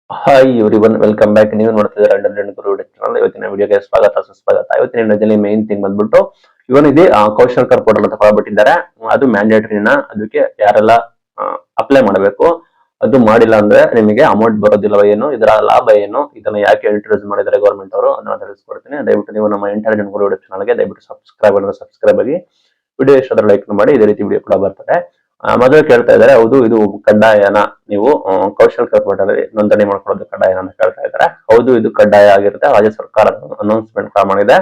Hi everyone, welcome back. ನೀವು ನೋಡ್ತಿದ್ದೀರಾ under ಗುರು channel. ಇವತ್ತಿನ ವಿಡಿಯೋಗೆ ಸ್ವಾಗತ ಸುಸ್ವಾಗತ. ಇವತ್ತಿನ ವಿಡಿಯೋದಲ್ಲಿ ಮೇನ್ ಥಿಂಗ್ ಬಂದ್ಬಿಟ್ಟು ಇವನಿದೆ ಕೌಶಲ್ಕರ್ ಪೋರ್ಟಲ್ ಅಂತ ತಗೊಳ್ಬಿಟ್ಟಿದ್ದಾರೆ. ಅದು ಮ್ಯಾಂಡೇಟರಿನ, ಅದಕ್ಕೆ ಯಾರೆಲ್ಲ ಅಪ್ಲೈ ಮಾಡಬೇಕು, ಅದು ಮಾಡಿಲ್ಲ ಅಂದ್ರೆ ನಿಮಗೆ ಅಮೌಂಟ್ ಬರೋದಿಲ್ಲ ಏನು, ಇದರ ಲಾಭ ಏನು, ಇದನ್ನ ಯಾಕೆ ಇಂಟ್ರೊಡ್ಯೂಸ್ ಮಾಡಿದ್ದಾರೆ ಗೌರ್ಮೆಂಟ್ ಅವರು, ಅದನ್ನ ತಿಳಿಸ್ಕೊಡ್ತೀನಿ. ದಯವಿಟ್ಟು ನೀವು ನಮ್ಮ ಇಂಟೆಲಿಜೆಂಟ್ ಗುರು ಚಾನಲ್ಗೆ ದಯವಿಟ್ಟು ಸಬ್ಸ್ಕ್ರೈಬ್ ಆಗಿ, ವಿಡಿಯೋ ಇಷ್ಟ ಲೈಕ್ ಮಾಡಿ. ಇದೇ ರೀತಿ ವಿಡಿಯೋ ಕೂಡ ಬರ್ತದೆ. ಮೊದಲು ಕೇಳ್ತಾ ಇದ್ದಾರೆ, ಹೌದು ಇದು ಕಡ್ಡಾಯನ, ನೀವು ಕೌಶಲ್ಕರ್ ಪೋರ್ಟಲ್ ನೋಂದಣಿ ಮಾಡ್ಕೊಳ್ಳೋದು ಕಡ್ಡಾಯನ ಅಂತ ಕೇಳ್ತಾ ಇದ್ದಾರೆ. ಹೌದು, ಇದು ಕಡ್ಡಾಯ ಆಗಿರುತ್ತೆ. ರಾಜ್ಯ ಸರ್ಕಾರ ಅನೌನ್ಸ್ಮೆಂಟ್ ಕೂಡ ಮಾಡಿದೆ.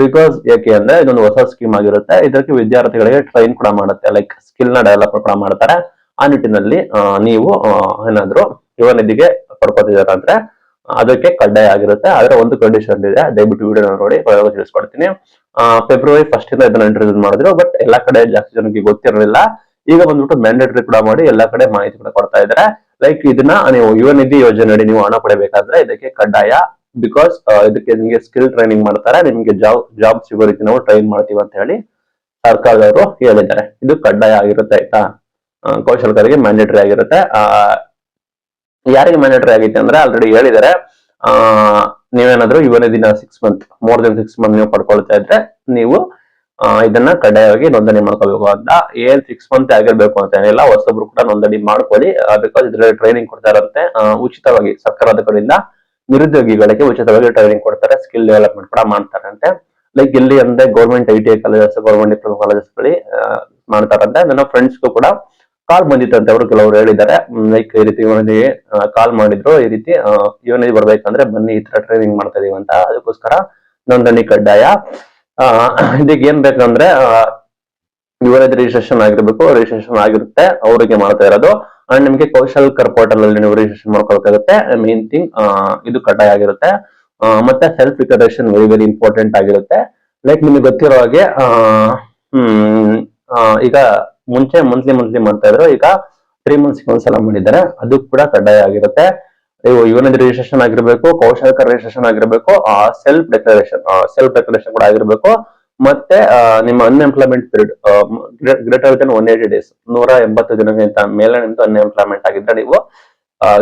ಬಿಕಾಸ್ ಯಾಕೆ ಅಂದ್ರೆ ಇದೊಂದು ಹೊಸ ಸ್ಕೀಮ್ ಆಗಿರುತ್ತೆ. ಇದಕ್ಕೆ ವಿದ್ಯಾರ್ಥಿಗಳಿಗೆ ಟ್ರೈನ್ ಕೂಡ ಮಾಡುತ್ತೆ, ಲೈಕ್ ಸ್ಕಿಲ್ ನ ಡೆವಲಪ್ ಕೂಡ ಮಾಡ್ತಾರೆ. ಆ ನಿಟ್ಟಿನಲ್ಲಿ ನೀವು ಏನಾದ್ರು ಯುವ ನಿಧಿಗೆ ಪಡ್ಕೋತಿದ್ದಾರೆ ಅಂದ್ರೆ ಅದಕ್ಕೆ ಕಡ್ಡಾಯ ಆಗಿರುತ್ತೆ. ಆದ್ರೆ ಒಂದು ಕಂಡೀಷನ್ ಇದೆ, ದಯವಿಟ್ಟು ವಿಡಿಯೋ ನೋಡಿ ತಿಳಿಸ್ಕೊಡ್ತೀನಿ. ಫೆಬ್ರವರಿ 1 ಇಂದ ಇದನ್ನ ಇಂಟ್ರೊಡ್ಯೂಸ್ ಮಾಡಿದ್ರು, ಬಟ್ ಎಲ್ಲಾ ಕಡೆ ಜಾಸ್ತಿ ಜನಕ್ಕೆ ಗೊತ್ತಿರಲಿಲ್ಲ. ಈಗ ಬಂದ್ಬಿಟ್ಟು ಮ್ಯಾಂಡೇಟರಿ ಕೂಡ ಮಾಡಿ ಎಲ್ಲಾ ಕಡೆ ಮಾಹಿತಿ ಕೂಡ ಕೊಡ್ತಾ ಇದ್ದಾರೆ. ಲೈಕ್ ಇದನ್ನ ನೀವು ಯುವ ನಿಧಿ ಯೋಜನೆ ಅಡಿ ನೀವು ಹಣ ಪಡೆಯಬೇಕಾದ್ರೆ ಇದಕ್ಕೆ ಕಡ್ಡಾಯ. ಬಿಕಾಸ್ ಇದಕ್ಕೆ ನಿಮಗೆ ಸ್ಕಿಲ್ ಟ್ರೈನಿಂಗ್ ಮಾಡ್ತಾರೆ, ನಿಮಗೆ ಜಾಬ್ ಸಿಗೋ ರೀತಿ ನಾವು ಟ್ರೈನ್ ಮಾಡ್ತೀವಿ ಅಂತ ಹೇಳಿ ಸರ್ಕಾರದವರು ಹೇಳಿದ್ದಾರೆ. ಇದು ಕಡ್ಡಾಯ ಆಗಿರುತ್ತೆ, ಆಯ್ತಾ. ಕೌಶಲ್ಕರಿಗೆ ಮ್ಯಾಂಡೇಟರಿ ಆಗಿರುತ್ತೆ. ಯಾರಿಗೆ ಮ್ಯಾಂಡೇಟರಿ ಆಗೈತೆ ಅಂದ್ರೆ ಆಲ್ರೆಡಿ ಹೇಳಿದ್ದಾರೆ. ನೀವೇನಾದ್ರೂ ಯುವ ನಿಧಿನ 6 ಮಂತ್, ಮೋರ್ ದೆನ್ 6 ಮಂತ್ ನೀವು ಪಡ್ಕೊಳ್ತಾ ಇದ್ರೆ ನೀವು ಇದನ್ನ ಕಡ್ಡಾಯವಾಗಿ ನೋಂದಣಿ ಮಾಡ್ಕೋಬೇಕು ಅಂತ. ಏನ್ 6 ಮಂತ್ ಆಗಿರ್ಬೇಕು ಅಂತ ಏನಿಲ್ಲ, ಹೊಸೊಬ್ರು ಕೂಡ ನೋಂದಣಿ ಮಾಡ್ಕೊಳ್ಳಿ. ಬಿಕಾಸ್ ಇದ್ರಲ್ಲಿ ಟ್ರೈನಿಂಗ್ ಕೊಡ್ತಾ ಇರುತ್ತೆ ಉಚಿತವಾಗಿ. ಸರ್ಕಾರದ ಕಡೆಯಿಂದ ನಿರುದ್ಯೋಗಿಗಳಿಗೆ ಉಚಿತವಾಗಿ ಟ್ರೈನಿಂಗ್ ಕೊಡ್ತಾರೆ, ಸ್ಕಿಲ್ ಡೆವಲಪ್ಮೆಂಟ್ ಕೂಡ ಮಾಡ್ತಾರೆ ಅಂತೆ. ಲೈಕ್ ಇಲ್ಲಿ ಅಂದ್ರೆ government ITI colleges, government diploma colleges ಗಳಲ್ಲಿ ಮಾಡ್ತಾರಂತೆ. ನನ್ನ ಫ್ರೆಂಡ್ಸ್ಗೂ ಕೂಡ ಕಾಲ್ ಬಂದಿತ್ತಂತೆ, ಅವರು ಕೆಲವರು ಹೇಳಿದ್ದಾರೆ. ಲೈಕ್ ಈ ರೀತಿ ಇವನಿಗೆ ಕಾಲ್ ಮಾಡಿದ್ರು, ಈ ರೀತಿ ಇವನಿಗೆ ಬರ್ಬೇಕಂದ್ರೆ ಬನ್ನಿ, ಈ ತರ ಟ್ರೈನಿಂಗ್ ಮಾಡ್ತಾ ಇದೀವಿ ಅಂತ. ಅದಕ್ಕೋಸ್ಕರ ನೋಂದಣಿ ಕಡ್ಡಾಯ. ಇದಕ್ಕೆ ಏನ್ ಬೇಕಂದ್ರೆ ಇವರದ್ದು ರಿಜಿಸ್ಟ್ರೇಷನ್ ಆಗಿರ್ಬೇಕು, ರಿಜಿಸ್ಟ್ರೇಷನ್ ಆಗಿರುತ್ತೆ, ಅವರಿಗೆ ಮಾಡ್ತಾ ಇರೋದು. ಅಂಡ್ ನಿಮಗೆ ಕೌಶಲ್ಕರ್ ಪೋರ್ಟಲ್ ಅಲ್ಲಿ ನೀವು ರಿಜಿಸ್ಟ್ರೇಷನ್ ಮಾಡ್ಕೊಳ್ಬೇಕಾಗುತ್ತೆ. ಮೇನ್ ಥಿಂಗ್ ಇದು ಕಡ್ಡಾಯ ಆಗಿರುತ್ತೆ. ಮತ್ತೆ self declaration very very important ಆಗಿರುತ್ತೆ. ಲೈಕ್ ನಿಮ್ಗೆ ಗೊತ್ತಿರೋ ಹಾಗೆ ಈಗ ಮುಂಚೆ ಮಂತ್ಲಿ ಮಾಡ್ತಾ ಇದ್ರು, ಈಗ 3 ಮಂತ್ಸ್ ಒಂದ್ಸಲ ಮಾಡಿದ್ದಾರೆ. ಅದು ಕೂಡ ಕಡ್ಡಾಯ ಆಗಿರುತ್ತೆ. ಇವನದ್ದು ರಿಜಿಸ್ಟ್ರೇಷನ್ ಆಗಿರ್ಬೇಕು, ಕೌಶಲ್ಕರ್ ರಿಜಿಸ್ಟ್ರೇಷನ್ ಆಗಿರ್ಬೇಕು, ಸೆಲ್ಫ್ ಡೆಕ್ಲರೇಷನ್ ಕೂಡ ಆಗಿರ್ಬೇಕು. ಮತ್ತೆ ನಿಮ್ಮ unemployment period greater than 180 days, 180 ದಿನಕ್ಕಿಂತ ಮೇಲೆ ನಿಮ್ದು ಅನ್ಎಂಪ್ಲಾಯ್ಮೆಂಟ್ ಆಗಿದ್ರೆ ನೀವು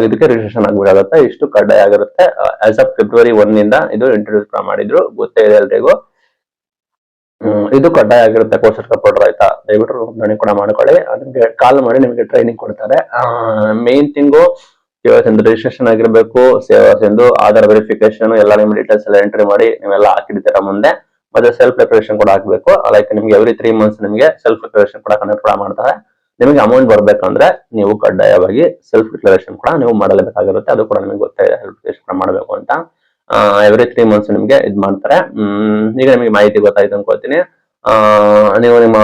ಇದಕ್ಕೆ ರಿಜಿಸ್ಟ್ರೇಷನ್ ಆಗಬೇಕಾಗುತ್ತೆ. ಇಷ್ಟು ಕಡ್ಡಾಯ ಆಗಿರುತ್ತೆ. ಆಸ್ ಆಫ್ ಫೆಬ್ರವರಿ 1 ಇಂದ ಇದು ಇಂಟ್ರೊಡ್ಯೂಸ್ ಮಾಡಿದ್ರು, ಗೊತ್ತೇ ಇದೆ ಎಲ್ರಿಗೂ. ಇದು ಕಡ್ಡಾಯ ಆಗಿರುತ್ತೆ ಕೌಶಲ್ಕರ್ ಪೋರ್ಟಲ್, ಆಯ್ತಾ. ದಯವಿಟ್ಟು ನೋಂದಣಿ ಕೂಡ ಮಾಡ್ಕೊಳ್ಳಿ. ನಿಮ್ಗೆ ಕಾಲ್ ಮಾಡಿ ನಿಮಗೆ ಟ್ರೈನಿಂಗ್ ಕೊಡ್ತಾರೆ. ಮೇನ್ ಥಿಂಗು ರಿಜಿಸ್ಟ್ರೇಷನ್ ಆಗಿರ್ಬೇಕು, ಸೇವಾ ಸಿಂಧು, ಆಧಾರ್ ವೆರಿಫಿಕೇಶನ್ ಎಲ್ಲ ನಿಮ್ಮ ಡೀಟೇಲ್ಸ್ ಎಲ್ಲ ಎಂಟ್ರಿ ಮಾಡಿ ನೀವೆಲ್ಲ ಹಾಕಿಡ್ತೀರಾ ಮುಂದೆ. ಮತ್ತೆ ಸೆಲ್ಫ್ ಡೆಕ್ಲರೇಷನ್ ಕೂಡ ಹಾಕ್ಬೇಕು. ಲೈಕ್ ನಿಮ್ಗೆ ಎವ್ರಿ 3 ಮಂತ್ಸ್ ನಿಮಗೆ ಸೆಲ್ಫ್ ಡೆಕ್ಲರೇಷನ್ ಕೂಡ ಕಂಡಕ್ಟ್ ಕೂಡ ಮಾಡ್ತಾರೆ. ನಿಮಗೆ ಅಮೌಂಟ್ ಬರ್ಬೇಕಂದ್ರೆ ನೀವು ಕಡ್ಡಾಯವಾಗಿ ಸೆಲ್ಫ್ ಡಿಕ್ಲರೇಷನ್ ಕೂಡ ನೀವು ಮಾಡಲೇಬೇಕಾಗಿರುತ್ತೆ. ಅದು ಕೂಡ ನಿಮಗೆ ಗೊತ್ತಿದೆ, ಸೆಲ್ಫ್ ಡಿಕ್ಲರೇಷನ್ ಕೂಡ ಮಾಡಬೇಕು ಅಂತ. ಎವ್ರಿ 3 ಮಂತ್ಸ್ ನಿಮ್ಗೆ ಇದು ಮಾಡ್ತಾರೆ. ಈಗ ನಿಮಗೆ ಮಾಹಿತಿ ಗೊತ್ತಾಯ್ತು ಅನ್ಕೋತೀನಿ. ನೀವು ನಿಮ್ಮ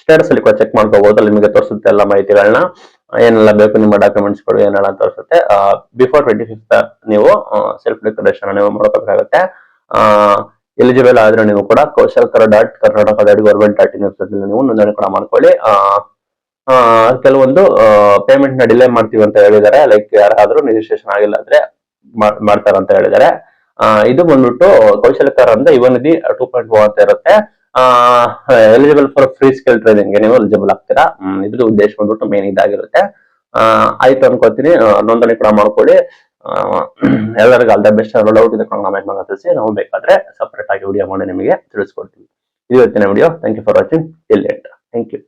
ಸ್ಟೇಟಸ್ ಅಲ್ಲಿ ಕೂಡ ಚೆಕ್ ಮಾಡ್ಕೋಬಹುದು, ಅಲ್ಲಿ ನಿಮಗೆ ತೋರಿಸುತ್ತೆ ಎಲ್ಲ ಮಾಹಿತಿಗಳನ್ನ, ಏನೆಲ್ಲ ಬೇಕು, ನಿಮ್ಮ ಡಾಕ್ಯುಮೆಂಟ್ಸ್ ಗಳು ಏನೆಲ್ಲ ತೋರಿಸುತ್ತೆ. ಬಿಫೋರ್ 25th ನೀವು ಸೆಲ್ಫ್ ಡಿಕ್ಲರೇಷನ್ ನೀವು ಮಾಡ್ಕೋಬೇಕಾಗುತ್ತೆ. ಎಲಿಜಿಬಲ್ ಆದ್ರೆ ನೀವು ಕೂಡ kaushalkar.karnataka.government.in ನೀವು ನೋಂದಣಿ ಕೂಡ ಮಾಡ್ಕೊಳ್ಳಿ. ಕೆಲವೊಂದು ಪೇಮೆಂಟ್ ನ ಡಿಲೇ ಮಾಡ್ತೀವಿ ಅಂತ ಹೇಳಿದ್ದಾರೆ. ಲೈಕ್ ಯಾರಾದ್ರೂ ರಿಜಿಸ್ಟ್ರೇಷನ್ ಆಗಿಲ್ಲ ಅಂದ್ರೆ ಮಾಡ್ತಾರಂತ ಹೇಳಿದ್ದಾರೆ. ಇದು ಬಂದ್ಬಿಟ್ಟು ಕೌಶಲ್ಕರ್ ಅಂದ್ರೆ ಯುವ ನಿಧಿ 2.0 ಅಂತ ಇರುತ್ತೆ. Eligible for free skill training ನೀವು ಎಲಿಜಿಬಲ್ ಆಗ್ತೀರಾ. ಇದ್ರ ಉದ್ದೇಶ ಬಂದ್ಬಿಟ್ಟು ಮೇನ್ ಇದಾಗಿರುತ್ತೆ. ಆಯ್ತು ಅನ್ಕೋತೀನಿ. ನೋಂದಣಿ ಕೂಡ ಮಾಡ್ಕೊಳ್ಳಿ. ಎಲ್ಲರಿಗೂ ಆಲ್ ದ ಬೆಸ್ಟ್. ಡೌಟ್ ಇದೆ ಕಮೆಂಟ್ ಮಾಡಿ ತಿಳಿಸಿ, ನಾವು ಬೇಕಾದ್ರೆ ಸಪರೇಟ್ ಆಗಿ ವಿಡಿಯೋ ಮಾಡಿ ನಿಮಗೆ ತಿಳಿಸ್ಕೊಡ್ತೀವಿ. ಇವತ್ತಿನ video. Thank you for watching. Thank you.